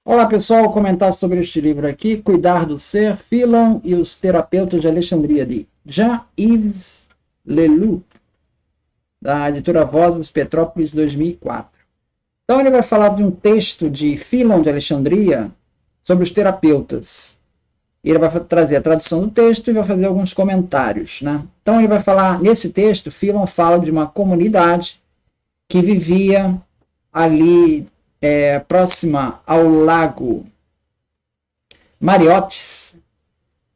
Olá pessoal, comentar sobre este livro aqui, Cuidar do Ser, Philon e os Terapeutas de Alexandria, de Jean-Yves Leloup, da editora Vozes, Petrópolis, 2004. Então ele vai falar de um texto de Philon de Alexandria sobre os terapeutas. Ele vai trazer a tradução do texto e vai fazer alguns comentários, né? Então ele vai falar, nesse texto, Philon fala de uma comunidade que vivia ali próxima ao lago Mariotes,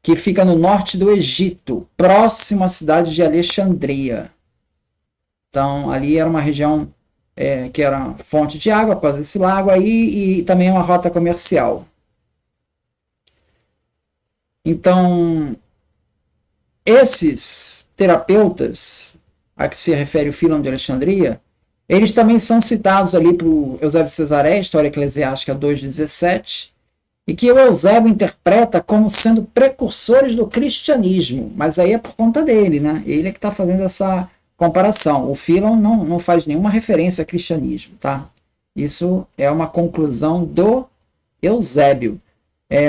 que fica no norte do Egito, próximo à cidade de Alexandria. Então, ali era uma região que era fonte de água, após esse lago aí, e também uma rota comercial. Então, esses terapeutas a que se refere o Philon de Alexandria, eles também são citados ali por Eusébio Cesaré, História Eclesiástica 2,17, e que o Eusébio interpreta como sendo precursores do cristianismo, mas aí é por conta dele, né? Ele é que está fazendo essa comparação. O Philon não faz nenhuma referência a cristianismo, tá? Isso é uma conclusão do Eusébio.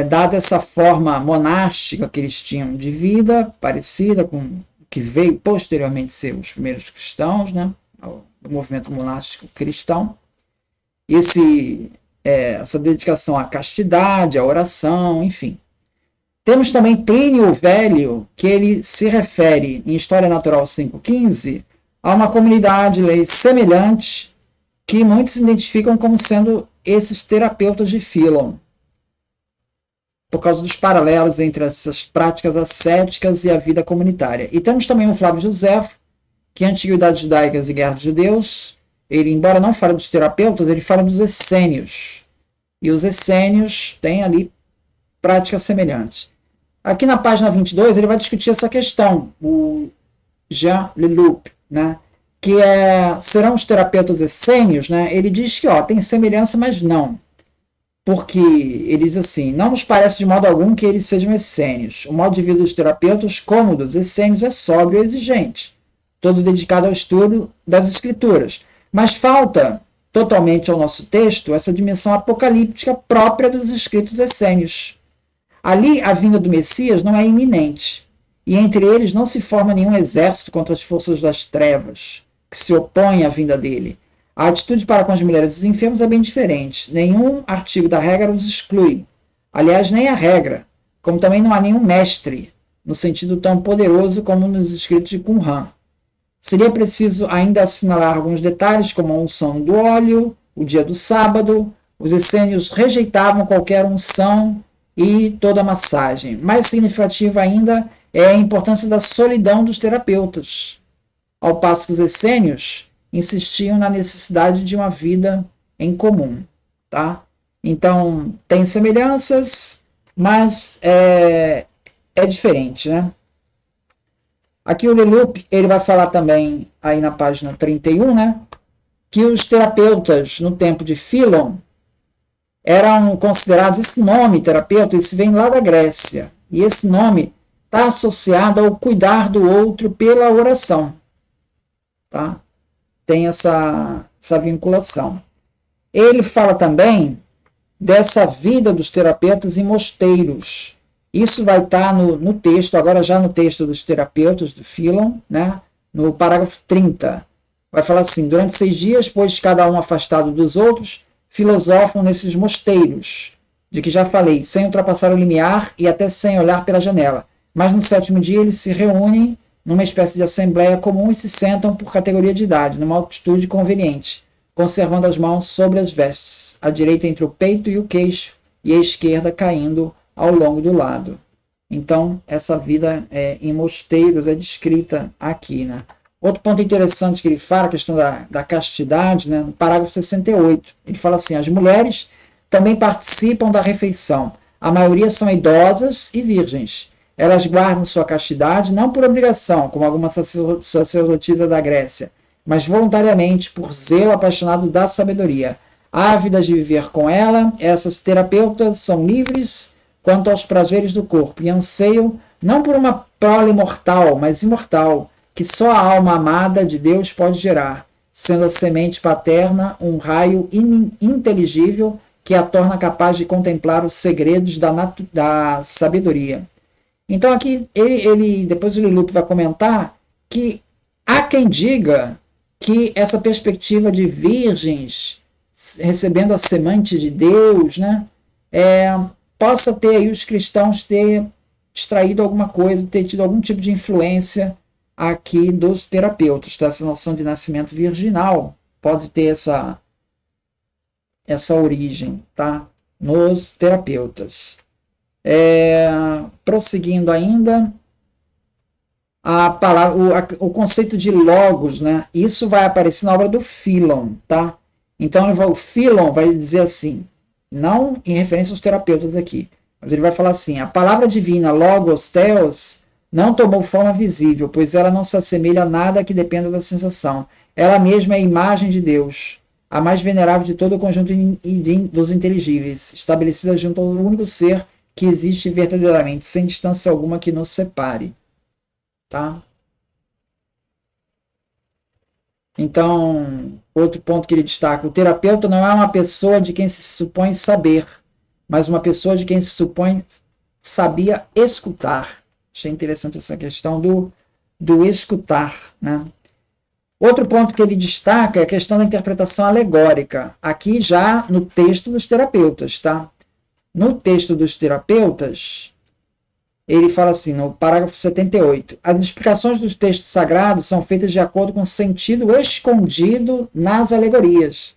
Dada essa forma monástica que eles tinham de vida, parecida com o que veio posteriormente ser os primeiros cristãos, né? O movimento monástico cristão, essa dedicação à castidade, à oração, enfim. Temos também Plínio o Velho, que ele se refere, em História Natural 5,15, a uma comunidade semelhante que muitos identificam como sendo esses terapeutas de Philon, por causa dos paralelos entre essas práticas ascéticas e a vida comunitária. E temos também o Flávio Josefo, que em Antiguidades Judaicas e Guerra dos Judeus, ele, embora não fale dos terapeutas, ele fala dos essênios. E os essênios têm ali práticas semelhantes. Aqui na página 22, ele vai discutir essa questão, o Jean Leloup, né? Que serão os terapeutas essênios, né? Ele diz que tem semelhança, mas não. Porque ele diz assim, não nos parece de modo algum que eles sejam essênios. O modo de vida dos terapeutas, como dos essênios, é sóbrio e exigente, todo dedicado ao estudo das escrituras. Mas falta totalmente ao nosso texto essa dimensão apocalíptica própria dos escritos essênios. Ali a vinda do Messias não é iminente, e entre eles não se forma nenhum exército contra as forças das trevas, que se opõem à vinda dele. A atitude para com as mulheres dos enfermos é bem diferente. Nenhum artigo da regra os exclui. Aliás, nem a regra, como também não há nenhum mestre, no sentido tão poderoso como nos escritos de Qumran. Seria preciso ainda assinalar alguns detalhes, como a unção do óleo, o dia do sábado. Os essênios rejeitavam qualquer unção e toda massagem. Mais significativa ainda é a importância da solidão dos terapeutas, ao passo que os essênios insistiam na necessidade de uma vida em comum, tá? Então, tem semelhanças, mas é diferente, né? Aqui o Leloup, ele vai falar também, aí na página 31, né, que os terapeutas no tempo de Philon eram considerados, esse nome terapeuta, esse vem lá da Grécia, e esse nome está associado ao cuidar do outro pela oração, tá? Tem essa vinculação. Ele fala também dessa vida dos terapeutas em mosteiros. Isso vai estar no texto, agora já no texto dos terapeutas do Philon, né, no parágrafo 30. Vai falar assim, durante 6 dias, pois cada um afastado dos outros, filosofam nesses mosteiros, de que já falei, sem ultrapassar o limiar e até sem olhar pela janela. Mas no 7º dia eles se reúnem numa espécie de assembleia comum e se sentam por categoria de idade, numa altitude conveniente, conservando as mãos sobre as vestes, a direita entre o peito e o queixo, e a esquerda caindo ao longo do lado. Então, essa vida em mosteiros é descrita aqui, né? Outro ponto interessante que ele fala, a questão da castidade, né? No parágrafo 68, ele fala assim, as mulheres também participam da refeição. A maioria são idosas e virgens. Elas guardam sua castidade não por obrigação, como alguma sacerdotisa da Grécia, mas voluntariamente por zelo apaixonado da sabedoria. Ávidas de viver com ela, essas terapeutas são livres quanto aos prazeres do corpo e anseiam não por uma prole mortal, mas imortal, que só a alma amada de Deus pode gerar, sendo a semente paterna um raio ininteligível que a torna capaz de contemplar os segredos da sabedoria. Então aqui, depois o Lilup vai comentar que há quem diga que essa perspectiva de virgens recebendo a semente de Deus, né, possa ter aí os cristãos ter extraído alguma coisa, ter tido algum tipo de influência aqui dos terapeutas. Tá? Essa noção de nascimento virginal pode ter essa origem, tá? Nos terapeutas. Prosseguindo ainda, o conceito de logos, né? Isso vai aparecer na obra do Philon, tá? Então o Philon vai dizer assim, não em referência aos terapeutas aqui, mas ele vai falar assim: a palavra divina logos theos não tomou forma visível, pois ela não se assemelha a nada que dependa da sensação. Ela mesma é a imagem de Deus, a mais venerável de todo o conjunto dos inteligíveis, estabelecida junto ao único ser que existe verdadeiramente, sem distância alguma que nos separe. Tá? Então, outro ponto que ele destaca: o terapeuta não é uma pessoa de quem se supõe saber, mas uma pessoa de quem se supõe sabia escutar. Achei interessante essa questão do escutar, né? Outro ponto que ele destaca é a questão da interpretação alegórica, aqui já no texto dos terapeutas, tá? No texto dos terapeutas, ele fala assim, no parágrafo 78, as explicações dos textos sagrados são feitas de acordo com o sentido escondido nas alegorias.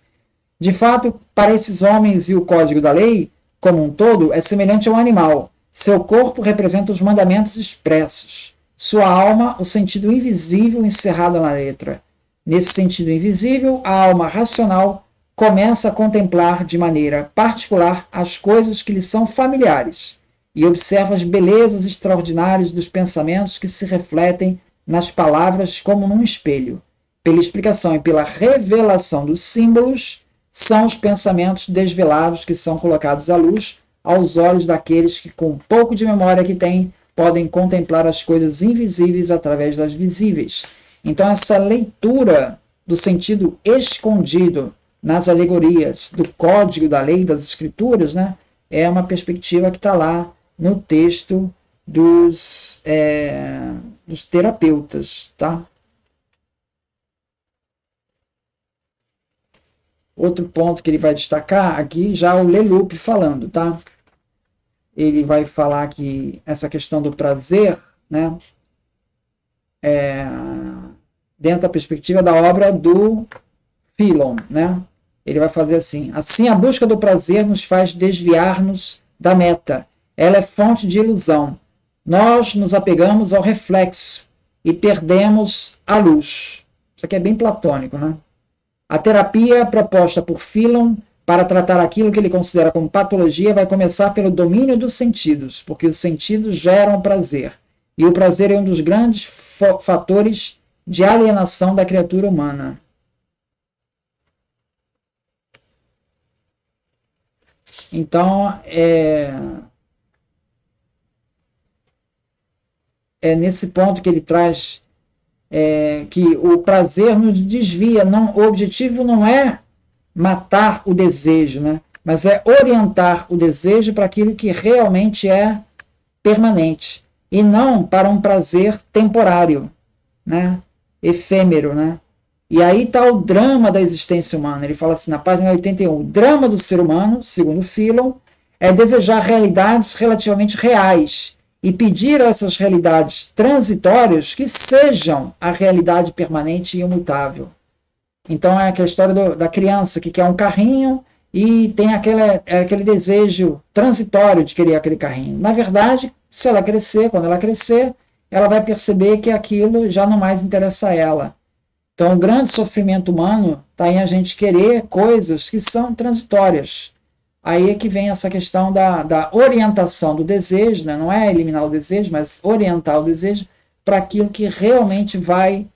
De fato, para esses homens e o código da lei, como um todo, é semelhante a um animal. Seu corpo representa os mandamentos expressos. Sua alma, o sentido invisível encerrado na letra. Nesse sentido invisível, a alma racional começa a contemplar de maneira particular as coisas que lhe são familiares e observa as belezas extraordinárias dos pensamentos que se refletem nas palavras como num espelho. Pela explicação e pela revelação dos símbolos, são os pensamentos desvelados que são colocados à luz aos olhos daqueles que, com um pouco de memória que têm, podem contemplar as coisas invisíveis através das visíveis. Então, essa leitura do sentido escondido nas alegorias do código da lei das escrituras, né, é uma perspectiva que está lá no texto dos terapeutas, tá? Outro ponto que ele vai destacar aqui, já o Leloup falando, tá? Ele vai falar que essa questão do prazer, né, dentro da perspectiva da obra do Philon, né? Ele vai fazer assim: assim a busca do prazer nos faz desviar-nos da meta. Ela é fonte de ilusão. Nós nos apegamos ao reflexo e perdemos a luz. Isso aqui é bem platônico, né? A terapia proposta por Philon para tratar aquilo que ele considera como patologia vai começar pelo domínio dos sentidos, porque os sentidos geram prazer. E o prazer é um dos grandes fatores de alienação da criatura humana. Então, é nesse ponto que ele traz que o prazer nos desvia. Não, o objetivo não é matar o desejo, né? Mas é orientar o desejo para aquilo que realmente é permanente, e não para um prazer temporário, né? Efêmero, né? E aí está o drama da existência humana. Ele fala assim na página 81, o drama do ser humano, segundo Philon, é desejar realidades relativamente reais e pedir a essas realidades transitórias que sejam a realidade permanente e imutável. Então é aquela história da criança que quer um carrinho e tem aquele desejo transitório de querer aquele carrinho. Na verdade, se ela crescer, quando ela crescer, ela vai perceber que aquilo já não mais interessa a ela. Então o grande sofrimento humano está em a gente querer coisas que são transitórias. Aí é que vem essa questão da orientação do desejo, né? Não é eliminar o desejo, mas orientar o desejo para aquilo que realmente vai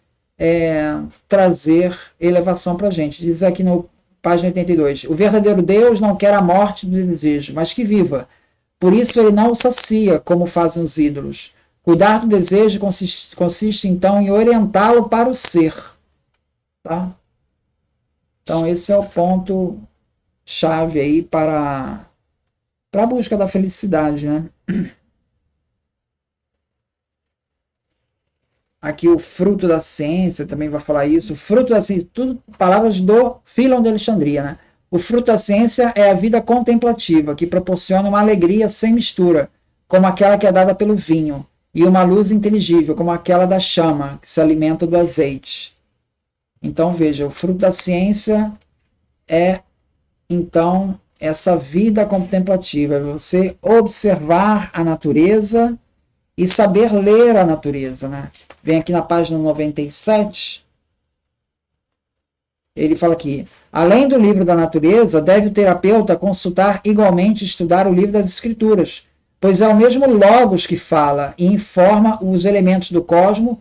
trazer elevação para a gente. Diz aqui no página 82, o verdadeiro Deus não quer a morte do desejo, mas que viva. Por isso ele não o sacia, como fazem os ídolos. Cuidar do desejo consiste então em orientá-lo para o ser. Tá? Então esse é o ponto chave aí para a busca da felicidade, né? Aqui o fruto da ciência também vai falar isso. O fruto da ciência, tudo palavras do Fílon de Alexandria, né? O fruto da ciência é a vida contemplativa, que proporciona uma alegria sem mistura, como aquela que é dada pelo vinho, e uma luz inteligível, como aquela da chama, que se alimenta do azeite. Então, veja, o fruto da ciência é, então, essa vida contemplativa, é você observar a natureza e saber ler a natureza, né? Vem aqui na página 97, ele fala aqui, além do livro da natureza, deve o terapeuta consultar igualmente e estudar o livro das escrituras, pois é o mesmo Logos que fala e informa os elementos do cosmos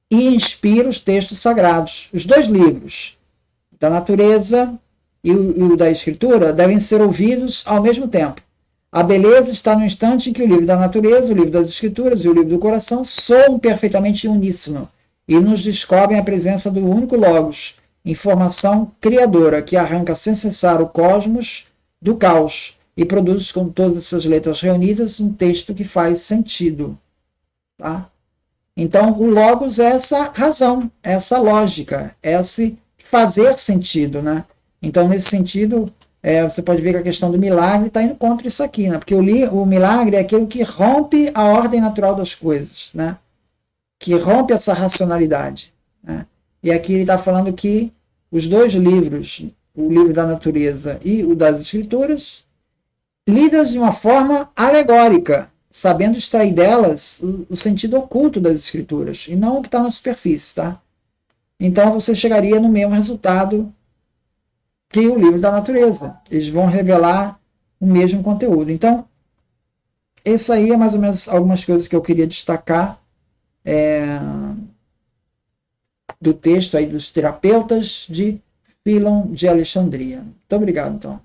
e inspira os textos sagrados. Os dois livros, da natureza e o da escritura, devem ser ouvidos ao mesmo tempo. A beleza está no instante em que o livro da natureza, o livro das escrituras e o livro do coração soam perfeitamente em uníssono e nos descobrem a presença do único Logos, informação criadora que arranca sem cessar o cosmos do caos e produz com todas essas letras reunidas um texto que faz sentido. Tá? Então, o Logos é essa razão, essa lógica, esse fazer sentido. Né? Então, nesse sentido, você pode ver que a questão do milagre está indo contra isso aqui, né? Porque o milagre é aquilo que rompe a ordem natural das coisas, né? Que rompe essa racionalidade. Né? E aqui ele está falando que os dois livros, o livro da natureza e o das escrituras, lidas de uma forma alegórica, sabendo extrair delas o sentido oculto das escrituras, e não o que está na superfície. Tá? Então você chegaria no mesmo resultado que o livro da natureza. Eles vão revelar o mesmo conteúdo. Então, isso aí é mais ou menos algumas coisas que eu queria destacar do texto aí dos terapeutas de Fílon de Alexandria. Muito obrigado, então.